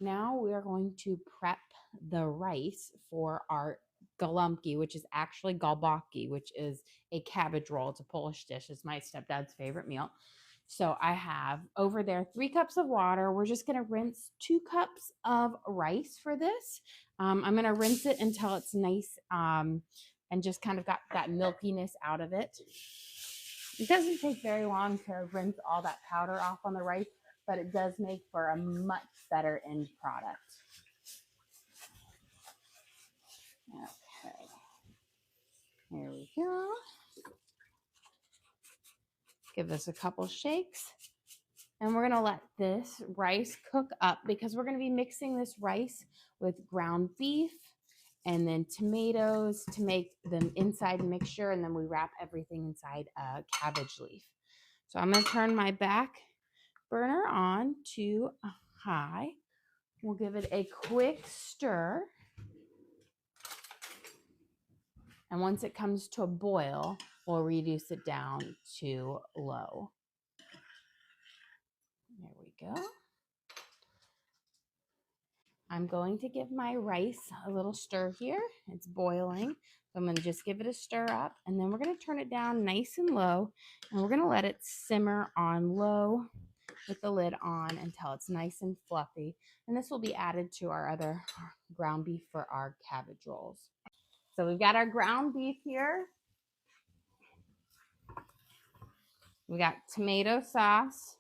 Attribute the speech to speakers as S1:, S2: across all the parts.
S1: Now we are going to prep the rice for our Golabki, which is actually Golabki, which is a cabbage roll. It's a Polish dish. It's my stepdad's favorite meal. So I have over there 3 cups of water. We're just going to rinse 2 cups of rice for this. I'm going to rinse it until it's nice and just kind of got that milkiness out of it. It doesn't take very long to rinse all that powder off on the rice, but it does make for a much better end product. Okay, here we go. Give this a couple shakes. And we're going to let this rice cook up because we're going to be mixing this rice with ground beef and then tomatoes to make the inside mixture. And then we wrap everything inside a cabbage leaf. So I'm going to turn my back burner on to high. We'll give it a quick stir. And once it comes to a boil, we'll reduce it down to low. There we go. I'm going to give my rice a little stir here. It's boiling. So I'm going to just give it a stir up, and then we're going to turn it down nice and low, and we're going to let it simmer on low with the lid on until it's nice and fluffy. And this will be added to our other ground beef for our cabbage rolls. So we've got our ground beef here. We got tomato sauce,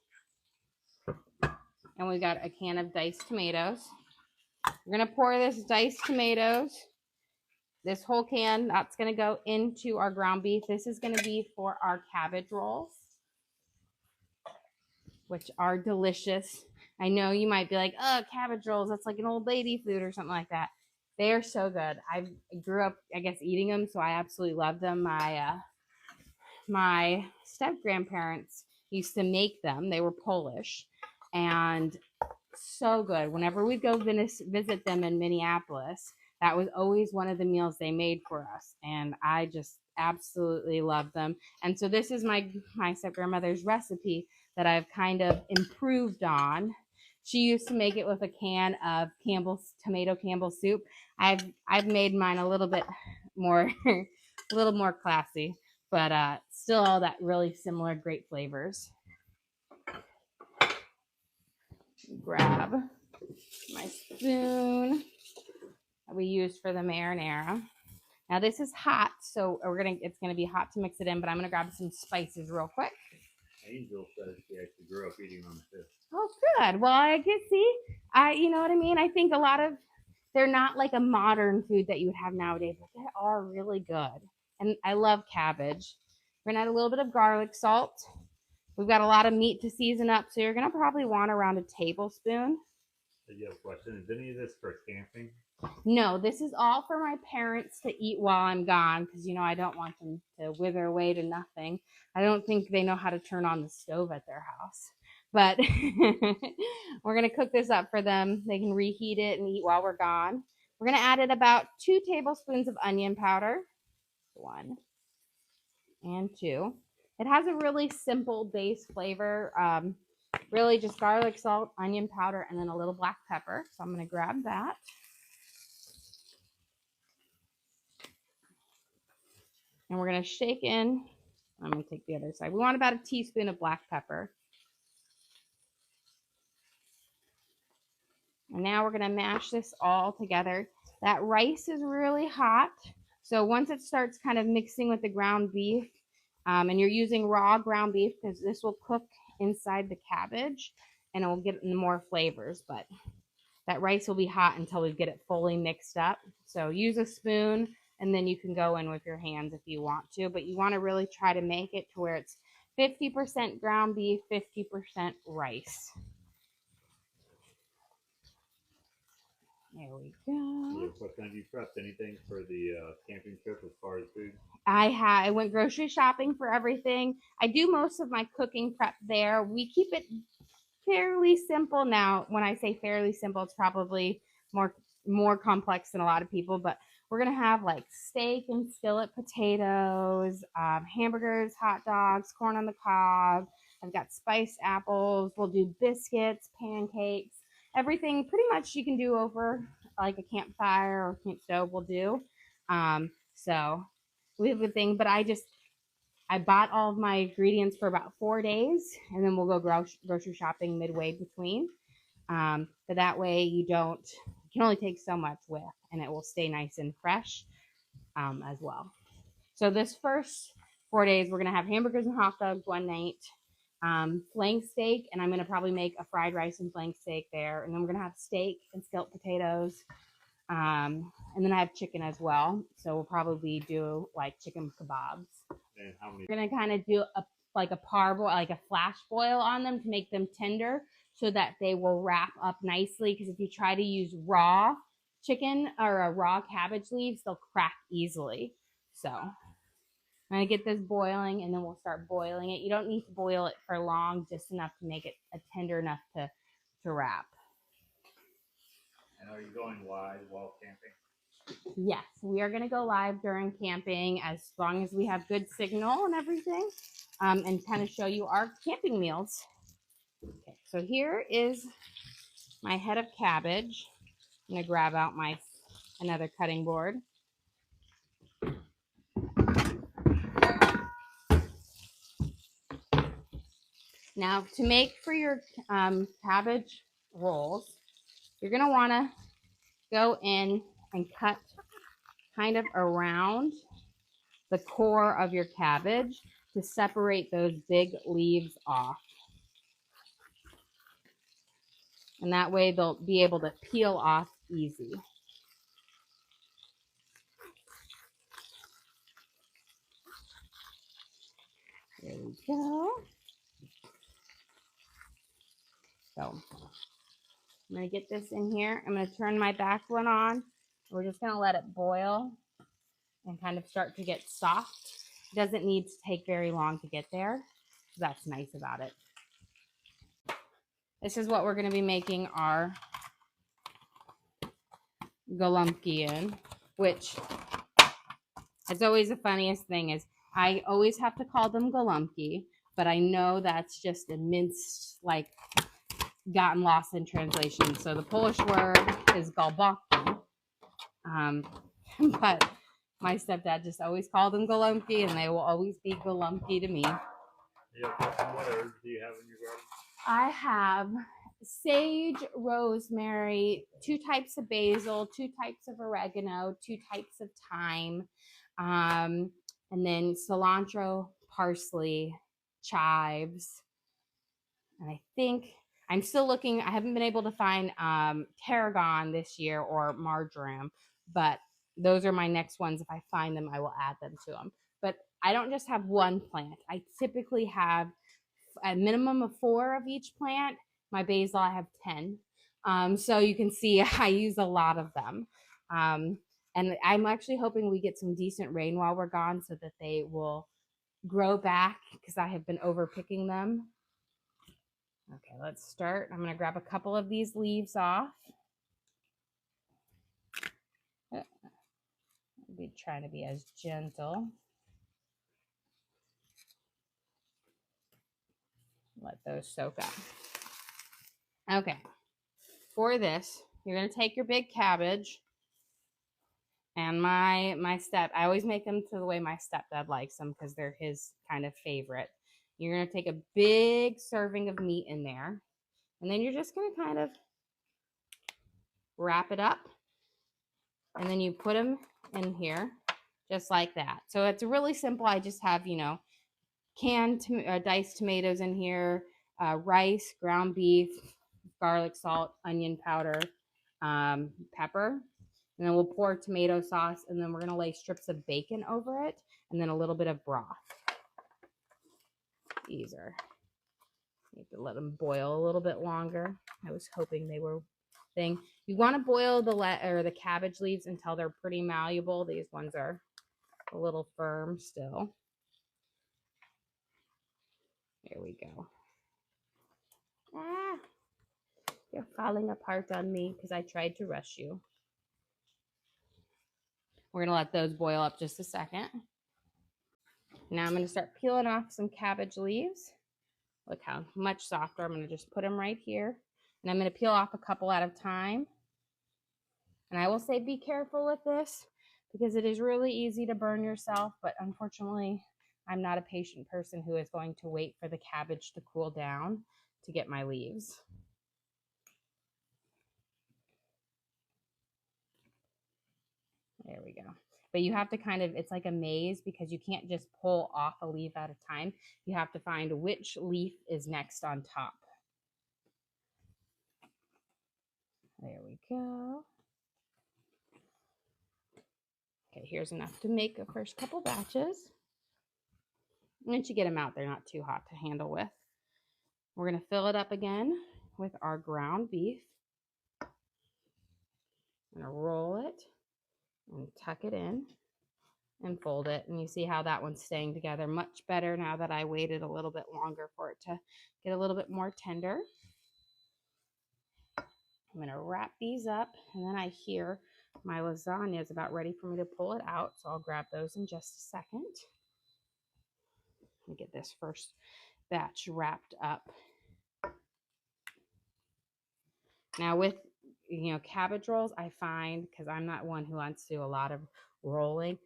S1: and we got a can of diced tomatoes. We're going to pour this diced tomatoes, this whole can, that's going to go into our ground beef. This is going to be for our cabbage rolls, which are delicious. I know you might be like, oh, cabbage rolls, that's like an old lady food or something like that. They are so good. I grew up, I guess, eating them, so I absolutely love them. My step-grandparents used to make them. They were Polish, and so good. Whenever we'd go visit them in Minneapolis, that was always one of the meals they made for us, and I just absolutely love them. And so this is my step-grandmother's recipe that I've kind of improved on. She used to make it with a can of tomato Campbell's soup. I've made mine a little bit more a little more classy, but still all that really similar great flavors. Grab my spoon that we used for the marinara. Now this is hot, so it's gonna be hot to mix it in, but I'm gonna grab some spices real quick.
S2: Angel says she actually grew up eating them too.
S1: Oh, good. Well, I can see. You know what I mean? I think they're not like a modern food that you would have nowadays, but they are really good. And I love cabbage. We're gonna add a little bit of garlic salt. We've got a lot of meat to season up, so you're gonna probably want around a tablespoon.
S2: Did you have a question? Is any of this for camping?
S1: No, this is all for my parents to eat while I'm gone because, you know, I don't want them to wither away to nothing. I don't think they know how to turn on the stove at their house. But we're going to cook this up for them. They can reheat it and eat while we're gone. We're going to add in about 2 tablespoons of onion powder. 1 and 2. It has a really simple base flavor. Really just garlic, salt, onion powder, and then a little black pepper. So I'm going to grab that. And we're going to shake in. I'm going to take the other side. We want about a teaspoon of black pepper. And now we're going to mash this all together. That rice is really hot. So once it starts kind of mixing with the ground beef, and you're using raw ground beef because this will cook inside the cabbage and it will get more flavors. But that rice will be hot until we get it fully mixed up. So use a spoon. And then you can go in with your hands if you want to. But you want to really try to make it to where it's 50% ground beef, 50% rice. There we go.
S2: What kind have you prepped? Anything for the camping trip as far as food?
S1: I went grocery shopping for everything. I do most of my cooking prep there. We keep it fairly simple. Now, when I say fairly simple, it's probably more complex than a lot of people, but we're going to have like steak and skillet potatoes, hamburgers, hot dogs, corn on the cob. I've got spiced apples. We'll do biscuits, pancakes. everything pretty much you can do over like a campfire or camp stove will do. So we have a thing, but I bought all of my ingredients for about 4 days, and then we'll go grocery shopping midway between. But that way you can only take so much with, and it will stay nice and fresh as well. So this first 4 days, we're gonna have hamburgers and hot dogs one night, flank steak, and I'm gonna probably make a fried rice and flank steak there, and then we're gonna have steak and scalloped potatoes, and then I have chicken as well. So we'll probably do like chicken kebabs.
S2: And how many?
S1: We're gonna kind of do a parboil, like a flash boil on them to make them tender, so that they will wrap up nicely. Because if you try to use raw chicken or a raw cabbage leaves, they'll crack easily. So I'm gonna get this boiling, and then we'll start boiling it. You don't need to boil it for long, just enough to make it tender enough to wrap.
S2: And are you going live while camping?
S1: Yes, we are going to go live during camping as long as we have good signal and everything, and kind of show you our camping meals. Okay, so here is my head of cabbage. I'm going to grab out another cutting board. Now, to make for your cabbage rolls, you're going to want to go in and cut kind of around the core of your cabbage to separate those big leaves off. And that way they'll be able to peel off easy. There we go. So I'm going to get this in here. I'm going to turn my back one on. We're just going to let it boil and kind of start to get soft. It doesn't need to take very long to get there. That's nice about it. This is what we're going to be making our Golabki in, which it's always the funniest thing is I always have to call them Golabki, but I know that's just a minced, like, gotten lost in translation. So the Polish word is Golabki, but my stepdad just always called them Golabki, and they will always be Golabki to me.
S2: Yeah, what herbs do you have in your garden?
S1: I have sage, rosemary, 2 types of basil, 2 types of oregano, 2 types of thyme, and then cilantro, parsley, chives, and I think I'm still looking. I haven't been able to find tarragon this year or marjoram, but those are my next ones. If I find them, I will add them to them. But I don't just have one plant. I typically have a minimum of 4 of each plant. My basil, I have 10. So you can see I use a lot of them. And I'm actually hoping we get some decent rain while we're gone so that they will grow back, because I have been overpicking them. Okay, let's start. I'm going to grab a couple of these leaves off. I'll be trying to be as gentle. Let those soak up. Okay, for this, you're going to take your big cabbage, and I always make them to the way my stepdad likes them because they're his kind of favorite. You're going to take a big serving of meat in there, and then you're just going to kind of wrap it up, and then you put them in here just like that. So it's really simple. I just have, canned diced tomatoes in here, rice, ground beef, garlic, salt, onion powder, pepper, and then we'll pour tomato sauce, and then we're going to lay strips of bacon over it, and then a little bit of broth. These are, you have to let them boil a little bit longer. I was hoping they were thing. You want to boil the cabbage leaves until they're pretty malleable. These ones are a little firm still. There we go. Ah, you're falling apart on me because I tried to rush you. We're going to let those boil up just a second. Now I'm going to start peeling off some cabbage leaves. Look how much softer. I'm going to just put them right here. And I'm going to peel off a couple at a time. And I will say be careful with this because it is really easy to burn yourself, but unfortunately, I'm not a patient person who is going to wait for the cabbage to cool down to get my leaves. There we go. But you have to kind of, it's like a maze because you can't just pull off a leaf at a time. You have to find which leaf is next on top. There we go. Okay, here's enough to make the first couple batches. Once you get them out, they're not too hot to handle with. We're going to fill it up again with our ground beef. I'm going to roll it and tuck it in and fold it. And you see how that one's staying together much better now that I waited a little bit longer for it to get a little bit more tender. I'm going to wrap these up, and then I hear my lasagna is about ready for me to pull it out, so I'll grab those in just a second. Let me get this first batch wrapped up. Now with, cabbage rolls, I find, because I'm not one who wants to do a lot of rolling,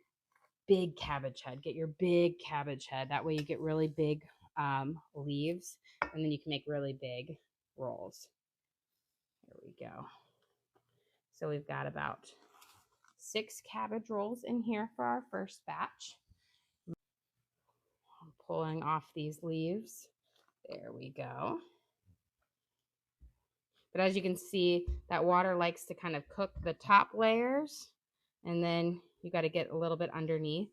S1: big cabbage head. Get your big cabbage head. That way you get really big leaves, and then you can make really big rolls. There we go. So we've got about 6 cabbage rolls in here for our first batch. I'm pulling off these leaves. There we go. But as you can see, that water likes to kind of cook the top layers, and then you got to get a little bit underneath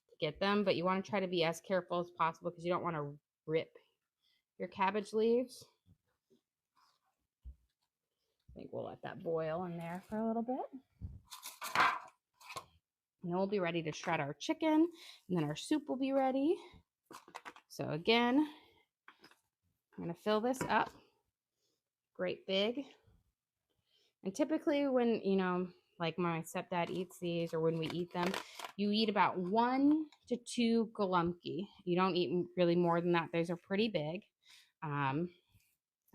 S1: to get them. But you want to try to be as careful as possible because you don't want to rip your cabbage leaves. I think we'll let that boil in there for a little bit. And then we'll be ready to shred our chicken, and then our soup will be ready. So again, I'm going to fill this up great big. And typically when, like my stepdad eats these, or when we eat them, you eat about 1 to 2 Golabki. You don't eat really more than that. Those are pretty big. And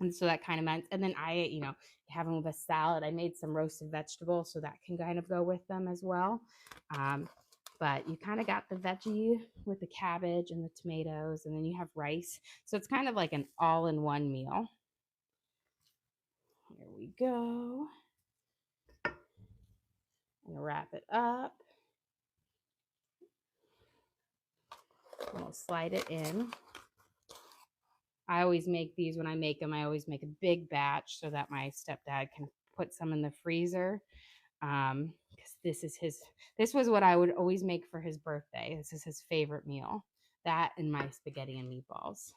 S1: so that kind of meant, and then I, have them with a salad. I made some roasted vegetables, so that can kind of go with them as well. But you kind of got the veggie with the cabbage and the tomatoes, and then you have rice. So it's kind of like an all-in-one meal. Here we go. I'm gonna wrap it up. And we'll slide it in. I always make these when I make them. I always make a big batch so that my stepdad can put some in the freezer. Because this was what I would always make for his birthday. This is his favorite meal. That and my spaghetti and meatballs.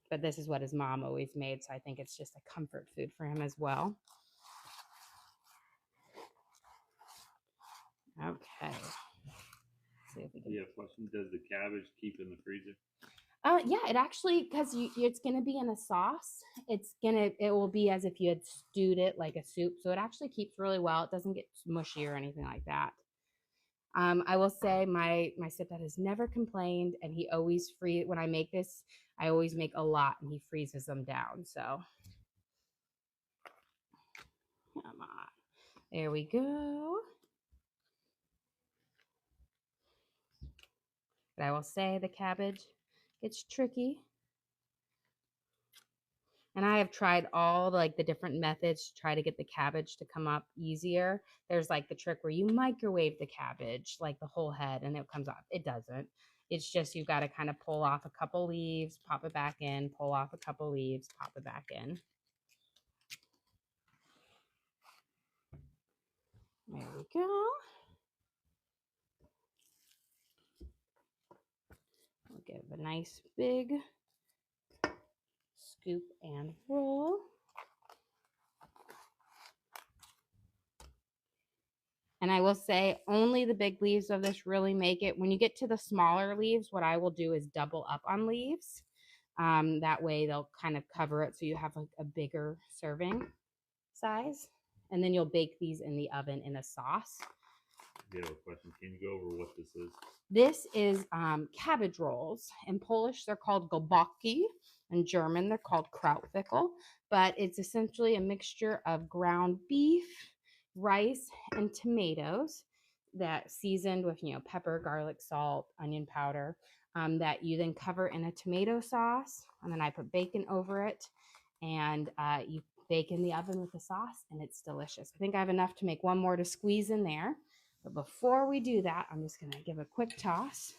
S1: But this is what his mom always made, so I think it's just a comfort food for him as well. Okay. See if we can...
S2: Yeah, question, does the cabbage keep in the freezer?
S1: Yeah, it actually, because it's going to be in a sauce. It will be as if you had stewed it like a soup. So it actually keeps really well. It doesn't get mushy or anything like that. I will say my stepdad has never complained, and he always when I make this, I always make a lot, and he freezes them down. So come on. There we go. But I will say the cabbage, it's tricky. And I have tried all the different methods to try to get the cabbage to come up easier. There's like the trick where you microwave the cabbage, like the whole head, and it comes off. It doesn't. It's just you've got to kind of pull off a couple leaves, pop it back in, pull off a couple leaves, pop it back in. There we go. We'll give a nice big scoop and roll. And I will say only the big leaves of this really make it. When you get to the smaller leaves, what I will do is double up on leaves. That way they'll kind of cover it so you have a bigger serving size. And then you'll bake these in the oven in a sauce.
S2: Yeah, a question. Can you go over what this is?
S1: This is cabbage rolls. In Polish, they're called Golabki. In German, they're called Krautwickel. But it's essentially a mixture of ground beef, rice, and tomatoes that seasoned with, pepper, garlic, salt, onion powder, that you then cover in a tomato sauce. And then I put bacon over it. And you bake in the oven with the sauce, and it's delicious. I think I have enough to make one more to squeeze in there. But before we do that, I'm just going to give a quick toss.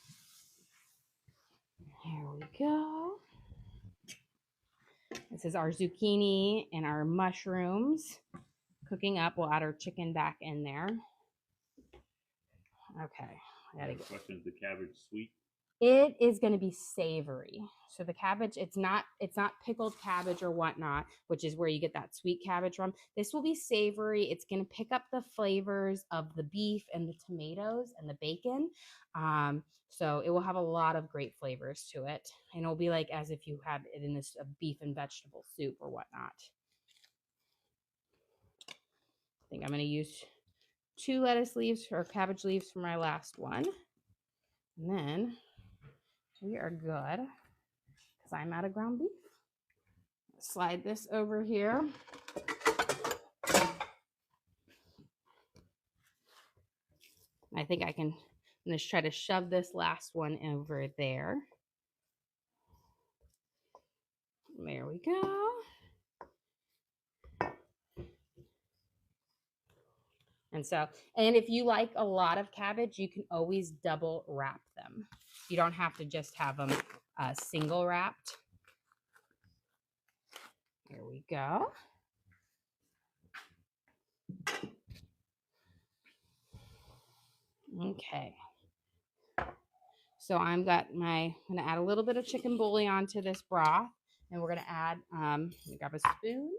S1: Here we go. This is our zucchini and our mushrooms cooking up. We'll add our chicken back in there. Okay. I gotta get...
S2: Question, is the cabbage sweet?
S1: It is going to be savory. So the cabbage, it's not pickled cabbage or whatnot, which is where you get that sweet cabbage from. This will be savory. It's going to pick up the flavors of the beef and the tomatoes and the bacon. So it will have a lot of great flavors to it. And it'll be like as if you had it in this beef and vegetable soup or whatnot. I think I'm going to use 2 lettuce leaves or cabbage leaves for my last one. And then we are good because I'm out of ground beef. Slide this over here. I think I can just try to shove this last one over there. There we go. And if you like a lot of cabbage, you can always double wrap them. You don't have to just have them single wrapped. Here we go. Okay. So I'm going to add a little bit of chicken bouillon to this broth, and we're going to add, let me grab a spoon.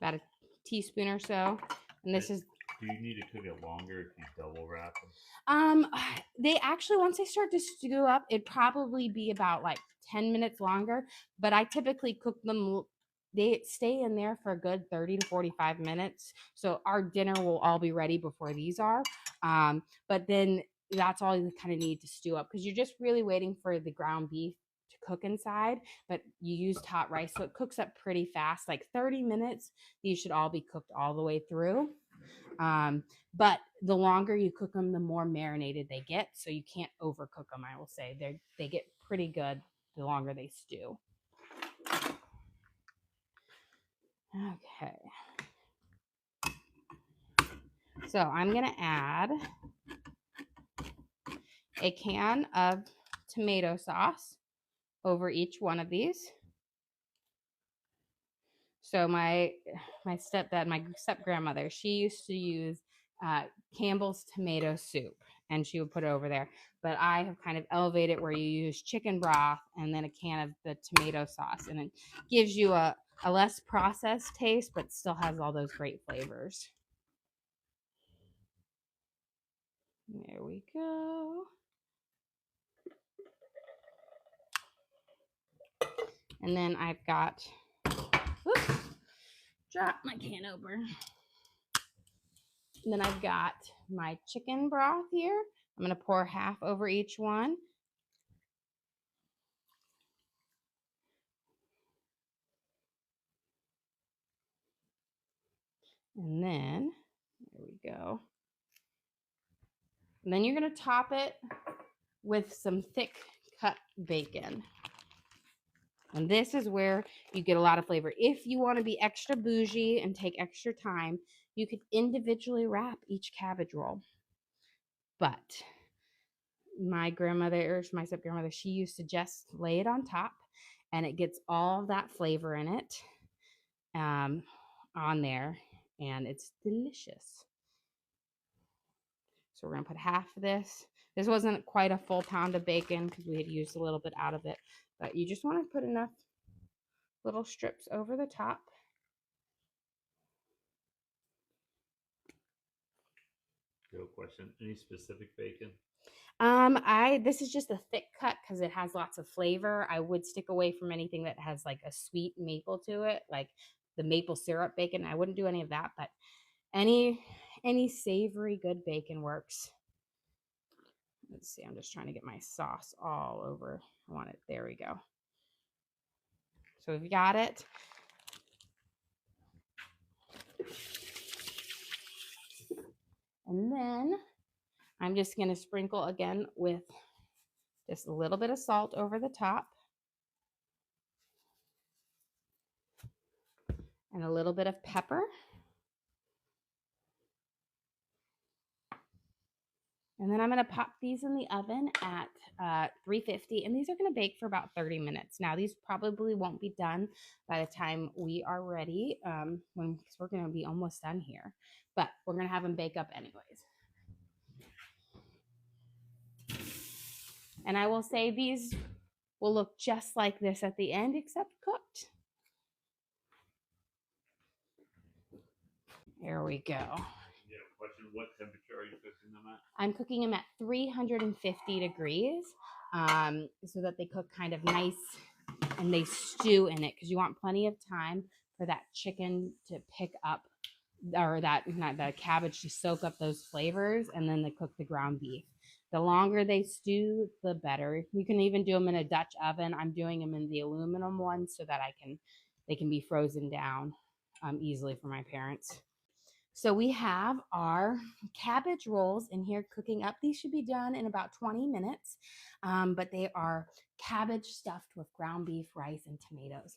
S1: About a teaspoon or so. And this is...
S2: Do you need to cook it longer if you double wrap them?
S1: They actually, once they start to stew up, it'd probably be about like 10 minutes longer, but I typically cook them, they stay in there for a good 30 to 45 minutes. So our dinner will all be ready before these are. But then that's all you kind of need to stew up, because you're just really waiting for the ground beef to cook inside, but you used hot rice, so it cooks up pretty fast. Like 30 minutes, these should all be cooked all the way through. But the longer you cook them, the more marinated they get. So you can't overcook them, I will say. They get pretty good the longer they stew. Okay. So I'm going to add a can of tomato sauce over each one of these. So my step-grandmother, she used to use Campbell's tomato soup, and she would put it over there. But I have kind of elevated where you use chicken broth and then a can of the tomato sauce, and it gives you a less processed taste, but still has all those great flavors. There we go. And then I've got, oops, drop my can over. And then I've got my chicken broth here. I'm going to pour half over each one. And then, there we go. And then you're going to top it with some thick cut bacon. And this is where you get a lot of flavor. If you want to be extra bougie and take extra time, you could individually wrap each cabbage roll. But my grandmother, or my step-grandmother, she used to just lay it on top, and it gets all that flavor in it on there, and it's delicious. So we're going to put half of this. This wasn't quite a full pound of bacon because we had used a little bit out of it, but you just want to put enough little strips over the top.
S2: Real question, any specific bacon?
S1: This is just a thick cut because it has lots of flavor. I would stick away from anything that has like a sweet maple to it, like the maple syrup bacon. I wouldn't do any of that, but any savory good bacon works. Let's see, I'm just trying to get my sauce all over. I want it. There we go. So we've got it. And then I'm just going to sprinkle again with just a little bit of salt over the top. And a little bit of pepper. And then I'm going to pop these in the oven at 350, and these are going to bake for about 30 minutes. Now, these probably won't be done by the time we are ready, because we're going to be almost done here, but we're going to have them bake up anyways. And I will say these will look just like this at the end, except cooked. There we go.
S2: Yeah, question, what temperature are you cooking them at?
S1: I'm cooking them at 350 degrees so that they cook kind of nice and they stew in it, because you want plenty of time for that chicken to pick up, or the cabbage to soak up those flavors, and then they cook the ground beef. The longer they stew, the better. You can even do them in a Dutch oven. I'm doing them in the aluminum one so that they can be frozen down easily for my parents. So we have our cabbage rolls in here cooking up. These should be done in about 20 minutes, but they are cabbage stuffed with ground beef, rice, and tomatoes.